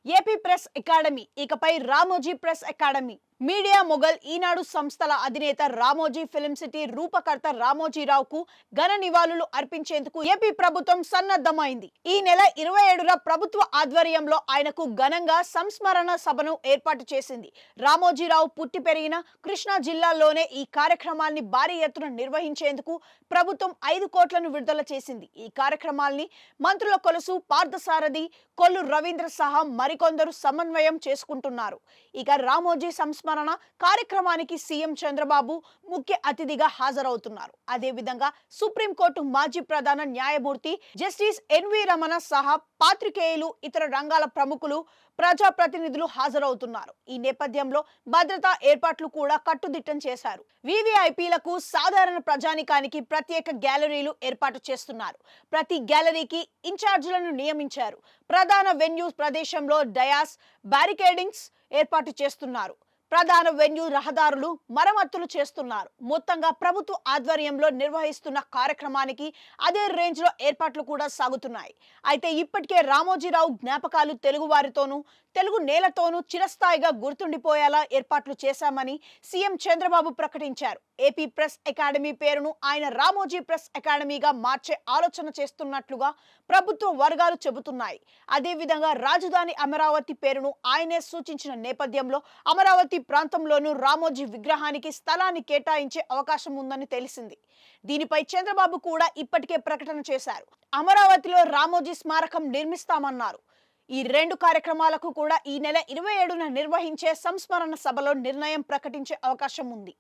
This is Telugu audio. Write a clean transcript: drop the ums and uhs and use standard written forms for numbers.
ఏపీ ప్రెస్ అకాడమీ ఇకపై Ramoji press academy. Media mogul Eenadu సంస్థల అధినేత రామోజీ ఫిల్మ్ సిటీ రూపకర్త రామోజీరావుకు ఘన నివాళులు అర్పించేందుకు ఏపీ ప్రభుత్వం సన్నద్ధమైంది. ఈ నెల 27న ప్రభుత్వ ఆధ్వర్యంలో ఆయనకు ఘనంగా సంస్మరణ సభను ఏర్పాటు చేసింది. రామోజీరావు పుట్టి పెరిగిన కృష్ణా జిల్లాలోనే ఈ కార్యక్రమాన్ని భారీ ఎత్తున నిర్వహించేందుకు ప్రభుత్వం 5 కోట్లను విడుదల చేసింది. ఈ కార్యక్రమాల్ని మంత్రుల కొలుసు పార్థసారథి, కొల్లు రవీంద్ర సహా మరికొందరు సమన్వయం చేసుకుంటున్నారు. ఇక రామోజీ సంస్మరణ కార్యక్రమానికి సీఎం చంద్రబాబు ముఖ్య అతిథిగా హాజరవుతున్నారు. అదేవిధంగా సుప్రీంకోర్టు మాజీ ప్రధాన న్యాయమూర్తి జస్టిస్ ఎన్వి రమణ సహా పాత్రికేయులు, ఇతర రంగాల ప్రముఖులు, ప్రజాప్రతినిధులు హాజరవుతున్నారు. ఈ నేపథ్యంలో భద్రతా ఏర్పాట్లు కూడా కట్టుదిట్టం చేశారు. వివిఐపీలకు, సాధారణ ప్రజానికానికి ప్రత్యేక గ్యాలరీలు ఏర్పాటు చేస్తున్నారు. ప్రతి గ్యాలరీకి ఇన్ఛార్జీలను నియమించారు. ప్రధాన వెన్యూ ప్రదేశంలో డయాస్, బ్యారికేడింగ్స్ ఏర్పాటు చేస్తున్నారు. ప్రధాన వెన్యూ రహదారులు మరమ్మతులు చేస్తున్నారు. మొత్తంగా ప్రభుత్వ ఆధ్వర్యంలో నిర్వహిస్తున్న కార్యక్రమానికి అదే రేంజ్ లో ఏర్పాట్లు కూడా సాగుతున్నాయి. అయితే ఇప్పటికే రామోజీరావు జ్ఞాపకాలు తెలుగువారితోనూ, తెలుగు నేలతోనూ చిరస్థాయిగా గుర్తుండిపోయేలా ఏర్పాట్లు చేశామని సీఎం చంద్రబాబు ప్రకటించారు. ఏపీ ప్రెస్ అకాడమీ పేరును ఆయన రామోజీ ప్రెస్ అకాడమీగా మార్చే ఆలోచన చేస్తున్నట్లుగా ప్రభుత్వ వర్గాలు చెబుతున్నాయి. అదేవిధంగా రాజధాని అమరావతి పేరును ఆయనే సూచించిన నేపథ్యంలో అమరావతి ప్రాంతంలోనూ రామోజీ విగ్రహానికి స్థలాన్ని కేటాయించే అవకాశం ఉందని తెలిసింది. దీనిపై చంద్రబాబు కూడా ఇప్పటికే ప్రకటన చేశారు. అమరావతిలో రామోజీ స్మారకం నిర్మిస్తామన్నారు. ఈ 2 కార్యక్రమాలకు కూడా ఈ నెల 27న నిర్వహించే సంస్మరణ సభలో నిర్ణయం ప్రకటించే అవకాశం ఉంది.